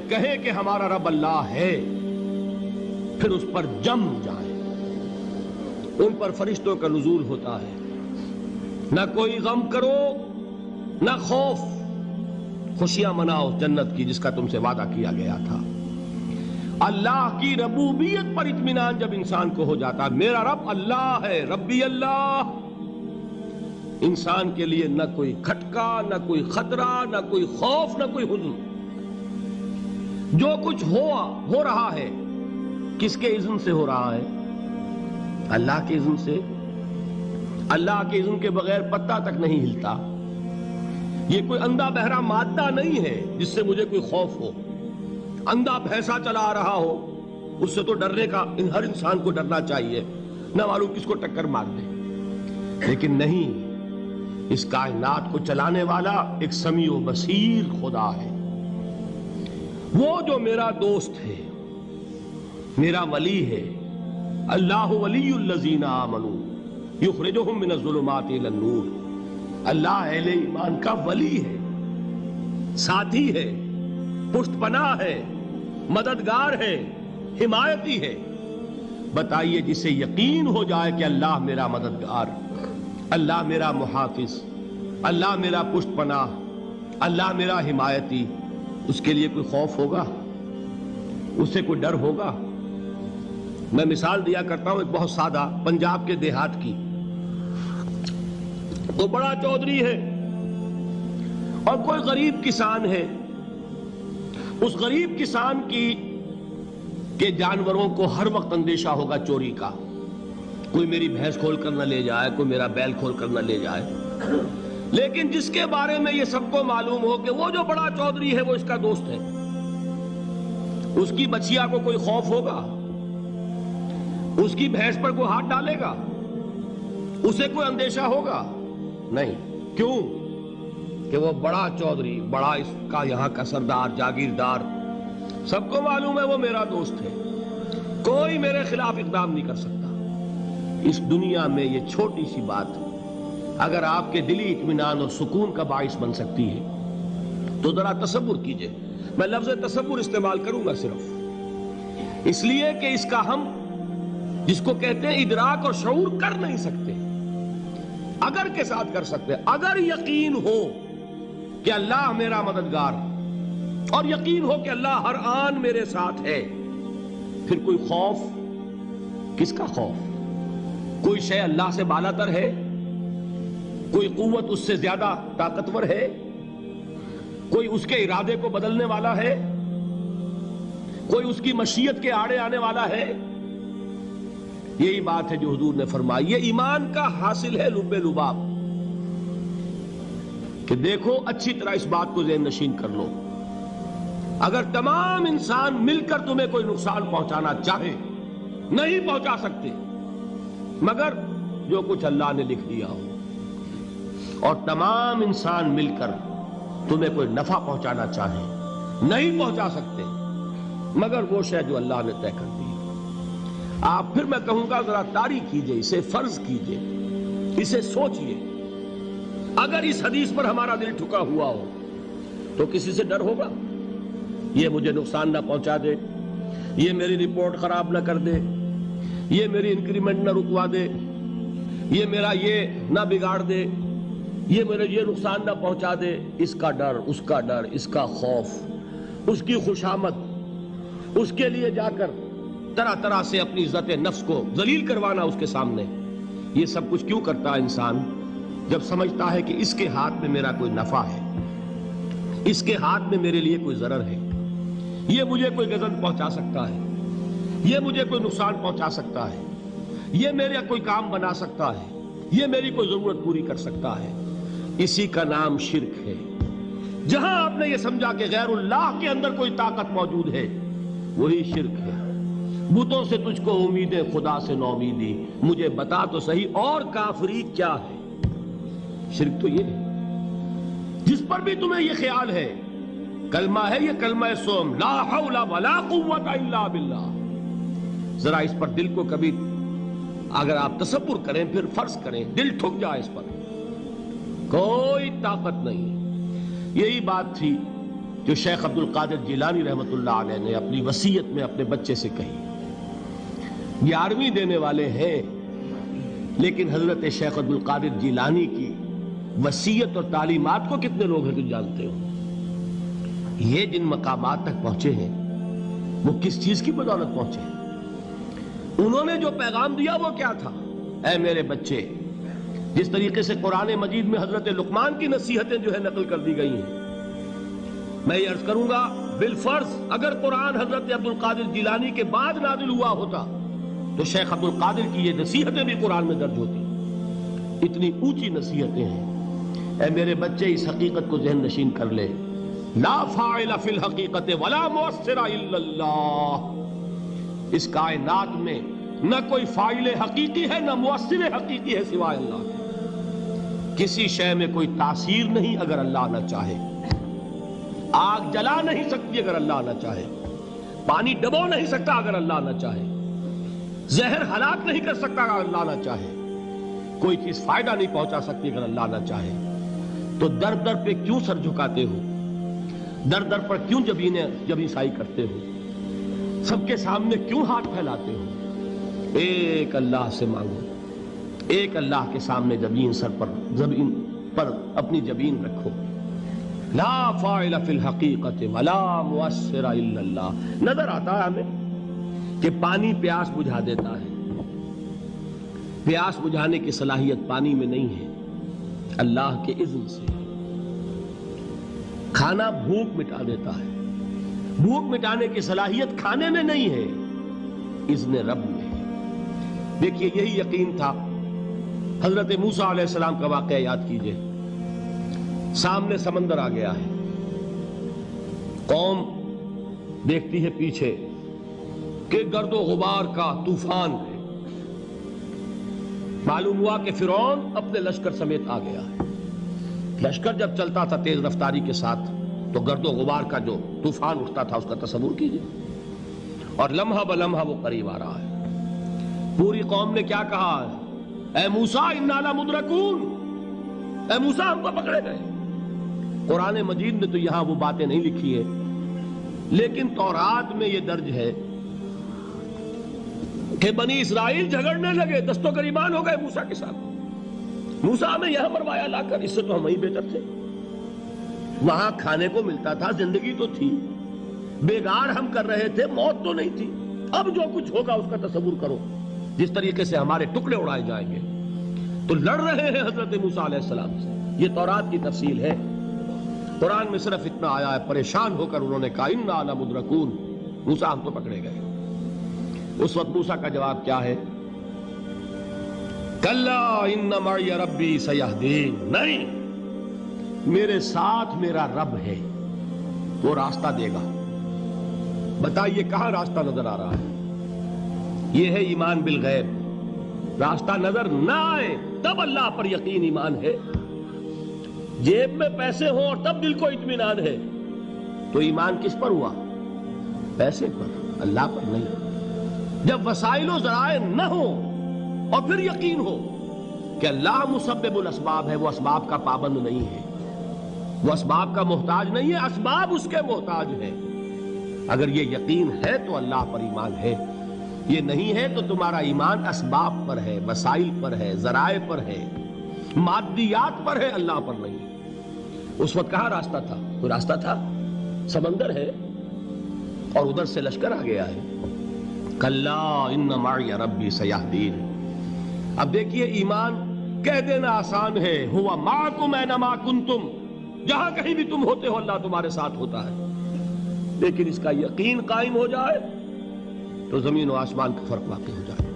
کہیں کہ ہمارا رب اللہ ہے، پھر اس پر جم جائیں۔ ان پر فرشتوں کا نزول ہوتا ہے، نہ کوئی غم کرو نہ خوف، خوشیاں مناؤ جنت کی جس کا تم سے وعدہ کیا گیا تھا۔ اللہ کی ربوبیت پر اطمینان جب انسان کو ہو جاتا ہے، میرا رب اللہ ہے، ربی اللہ، انسان کے لیے نہ کوئی کھٹکا، نہ کوئی خطرہ، نہ کوئی خوف، نہ کوئی حزن۔ جو کچھ ہو رہا ہے کس کے اذن سے ہو رہا ہے؟ اللہ کے اذن سے۔ اللہ کے اذن کے بغیر پتہ تک نہیں ہلتا۔ یہ کوئی اندھا بہرا مادہ نہیں ہے جس سے مجھے کوئی خوف ہو۔ اندھا بھینسا چلا آ رہا ہو اس سے تو ڈرنے کا ہر انسان کو ڈرنا چاہیے، نہ معلوم کس کو ٹکر مار دے۔ لیکن نہیں، اس کائنات کو چلانے والا ایک سمیع و بصیر خدا ہے، وہ جو میرا دوست ہے، میرا ولی ہے۔ اللہ ولی الذین آمنوا یخرجہم من الظلمات الی النور۔ اللہ اہل ایمان کا ولی ہے، ساتھی ہے، پشت پناہ ہے، مددگار ہے، حمایتی ہے۔ بتائیے جسے یقین ہو جائے کہ اللہ میرا مددگار، اللہ میرا محافظ، اللہ میرا پشت پناہ، اللہ میرا حمایتی، اس کے لیے کوئی خوف ہوگا؟ اس سے کوئی ڈر ہوگا؟ میں مثال دیا کرتا ہوں ایک بہت سادہ پنجاب کے دیہات کی۔ وہ بڑا چودھری ہے اور کوئی غریب کسان ہے۔ اس غریب کسان کے جانوروں کو ہر وقت اندیشہ ہوگا چوری کا، کوئی میری بھینس کھول کر نہ لے جائے، کوئی میرا بیل کھول کر نہ لے جائے۔ لیکن جس کے بارے میں یہ سب کو معلوم ہو کہ وہ جو بڑا چودھری ہے وہ اس کا دوست ہے، اس کی بچیا کو کوئی خوف ہوگا؟ اس کی بھینس پر کوئی ہاتھ ڈالے گا؟ اسے کوئی اندیشہ ہوگا؟ نہیں۔ کیوں؟ کہ وہ بڑا چودھری، بڑا اس کا یہاں کا سردار، جاگیردار، سب کو معلوم ہے وہ میرا دوست ہے، کوئی میرے خلاف اقدام نہیں کر سکتا۔ اس دنیا میں یہ چھوٹی سی بات اگر آپ کے دلی اطمینان اور سکون کا باعث بن سکتی ہے تو ذرا تصور کیجئے۔ میں لفظ تصور استعمال کروں گا صرف اس لیے کہ اس کا ہم جس کو کہتے ہیں ادراک اور شعور کر نہیں سکتے، اگر کے ساتھ کر سکتے۔ اگر یقین ہو کہ اللہ میرا مددگار اور یقین ہو کہ اللہ ہر آن میرے ساتھ ہے، پھر کوئی خوف؟ کس کا خوف؟ کوئی شے اللہ سے بالاتر ہے؟ کوئی قوت اس سے زیادہ طاقتور ہے؟ کوئی اس کے ارادے کو بدلنے والا ہے؟ کوئی اس کی مشیت کے آڑے آنے والا ہے؟ یہی بات ہے جو حضور نے فرمائی۔ یہ ایمان کا حاصل ہے لب لباب، کہ دیکھو اچھی طرح اس بات کو ذہن نشین کر لو، اگر تمام انسان مل کر تمہیں کوئی نقصان پہنچانا چاہے نہیں پہنچا سکتے مگر جو کچھ اللہ نے لکھ دیا ہو، اور تمام انسان مل کر تمہیں کوئی نفع پہنچانا چاہے نہیں پہنچا سکتے مگر وہ شے جو اللہ نے طے کر دی۔ آپ پھر میں کہوں گا ذرا طاری کیجئے، اسے فرض کیجئے، اسے سوچئے۔ اگر اس حدیث پر ہمارا دل ٹھکا ہوا ہو تو کسی سے ڈر ہوگا؟ یہ مجھے نقصان نہ پہنچا دے، یہ میری رپورٹ خراب نہ کر دے، یہ میری انکریمنٹ نہ رکوا دے، یہ میرا یہ نہ بگاڑ دے، یہ میرے یہ نقصان نہ پہنچا دے۔ اس کا ڈر، اس کا ڈر، اس کا خوف، اس کی خوشامد، اس کے لیے جا کر طرح طرح سے اپنی عزت نفس کو ذلیل کروانا اس کے سامنے، یہ سب کچھ کیوں کرتا ہے انسان؟ جب سمجھتا ہے کہ اس کے ہاتھ میں میرا کوئی نفع ہے، اس کے ہاتھ میں میرے لیے کوئی ضرر ہے، یہ مجھے کوئی غضب پہنچا سکتا ہے، یہ مجھے کوئی نقصان پہنچا سکتا ہے، یہ میرا کوئی کام بنا سکتا ہے، یہ میری کوئی ضرورت پوری کر سکتا ہے، اسی کا نام شرک ہے۔ جہاں آپ نے یہ سمجھا کہ غیر اللہ کے اندر کوئی طاقت موجود ہے وہی شرک ہے۔ بتوں سے تجھ کو امیدیں، خدا سے نومیدی، مجھے بتا تو صحیح اور کافری کیا ہے؟ شرک تو یہ ہے۔ جس پر بھی تمہیں یہ خیال ہے، کلمہ ہے یہ کلمہ سوم، لا حول ولا قوت الا باللہ، ذرا اس پر دل کو کبھی اگر آپ تصور کریں، پھر فرض کریں، دل ٹھک جائے اس پر، کوئی طاقت نہیں۔ یہی بات تھی جو شیخ عبد القادر جیلانی رحمۃ اللہ علیہ نے اپنی وصیت میں اپنے بچے سے کہی. 11ویں دینے والے ہیں، لیکن حضرت شیخ عبد القادر جیلانی کی وصیت اور تعلیمات کو کتنے لوگ ہیں تم جانتے ہو؟ یہ جن مقامات تک پہنچے ہیں وہ کس چیز کی بدولت پہنچے ہیں؟ انہوں نے جو پیغام دیا وہ کیا تھا؟ اے میرے بچے، جس طریقے سے قرآن مجید میں حضرت لقمان کی نصیحتیں جو ہے نقل کر دی گئی ہیں، میں یہ عرض کروں گا بالفرض اگر قرآن حضرت عبد القادر جیلانی کے بعد نازل ہوا ہوتا تو شیخ عبد القادر کی یہ نصیحتیں بھی قرآن میں درج ہوتی. اتنی اونچی نصیحتیں ہیں. اے میرے بچے، اس حقیقت کو ذہن نشین کر لے، لا فاعل فی الحقیقت ولا مؤثر الا اللہ. اس کائنات میں نہ کوئی فاعل حقیقی ہے نہ مؤثر حقیقی ہے سوائے اللہ کے. کسی شے میں کوئی تاثیر نہیں اگر اللہ نہ چاہے. آگ جلا نہیں سکتی اگر اللہ نہ چاہے. پانی ڈبو نہیں سکتا اگر اللہ نہ چاہے. زہر ہلاک نہیں کر سکتا اگر اللہ نہ چاہے. کوئی چیز فائدہ نہیں پہنچا سکتی اگر اللہ نہ چاہے. تو در در پہ کیوں سر جھکاتے ہو؟ در در پر کیوں جبیں سائی کرتے ہو؟ سب کے سامنے کیوں ہاتھ پھیلاتے ہو؟ ایک اللہ سے مانگو. ایک اللہ کے سامنے زمین پر اپنی جبین رکھو. لا فاعل فی الحقیقت ولا مؤثر الا اللہ. نظر آتا ہے ہمیں کہ پانی پیاس بجھا دیتا ہے. پیاس بجھانے کی صلاحیت پانی میں نہیں ہے، اللہ کے اذن سے. کھانا بھوک مٹا دیتا ہے. بھوک مٹانے کی صلاحیت کھانے میں نہیں ہے، اذن رب میں. دیکھیے یہی یقین تھا. حضرت موسیٰ علیہ السلام کا واقعہ یاد کیجئے. سامنے سمندر آ گیا ہے. قوم دیکھتی ہے پیچھے کہ گرد و غبار کا طوفان ہے. معلوم ہوا کہ فرعون اپنے لشکر سمیت آ گیا ہے. لشکر جب چلتا تھا تیز رفتاری کے ساتھ تو گرد و غبار کا جو طوفان اٹھتا تھا اس کا تصور کیجئے. اور لمحہ بلمحہ وہ قریب آ رہا ہے. پوری قوم نے کیا کہا؟ اے موسیٰ انا لمدرکون. اے موسیٰ ہم کو پکڑے گئے. قرآن مجید نے تو یہاں وہ باتیں نہیں لکھی ہے، لیکن تورات میں یہ درج ہے کہ بنی اسرائیل جھگڑنے لگے، دست و گریبان ہو گئے موسیٰ کے ساتھ. موسیٰ ہمیں یہاں مروایا لا کر، اس سے تو ہم وہیں بہتر تھے. وہاں کھانے کو ملتا تھا، زندگی تو تھی، بیگار ہم کر رہے تھے، موت تو نہیں تھی. اب جو کچھ ہوگا اس کا تصور کرو، جس طریقے سے ہمارے ٹکڑے اڑائے جائیں گے. تو لڑ رہے ہیں حضرت موسیٰ علیہ السلام سے. یہ تورات کی تفصیل ہے. قرآن میں صرف اتنا آیا ہے، پریشان ہو کر انہوں نے کہا انا لمدرکون. موسیٰ ہم تو پکڑے گئے. اس وقت موسیٰ کا جواب کیا ہے؟ کلا ان معی ربی سیہدین. نہیں، میرے ساتھ میرا رب ہے، وہ راستہ دے گا. بتائیے کہاں راستہ نظر آ رہا ہے؟ یہ ہے ایمان بالغیب. راستہ نظر نہ آئے تب اللہ پر یقین ایمان ہے. جیب میں پیسے ہوں اور تب دل کو اطمینان ہے تو ایمان کس پر ہوا؟ پیسے پر، اللہ پر نہیں. جب وسائل و ذرائع نہ ہو اور پھر یقین ہو کہ اللہ مسبب الاسباب ہے، وہ اسباب کا پابند نہیں ہے، وہ اسباب کا محتاج نہیں ہے، اسباب اس کے محتاج ہیں. اگر یہ یقین ہے تو اللہ پر ایمان ہے. یہ نہیں ہے تو تمہارا ایمان اسباب پر ہے، وسائل پر ہے، ذرائع پر ہے، مادیات پر ہے، اللہ پر نہیں. اس وقت کہاں راستہ تھا؟ کوئی راستہ تھا؟ سمندر ہے اور ادھر سے لشکر آ گیا ہے. کلا ان معی ربی سیہدین. اب دیکھیے ایمان کہہ دینا آسان ہے، ہوا معکم اینما کنتم. جہاں کہیں بھی تم ہوتے ہو اللہ تمہارے ساتھ ہوتا ہے. لیکن اس کا یقین قائم ہو جائے تو زمین و آسمان کا فرق واقع ہو جائے.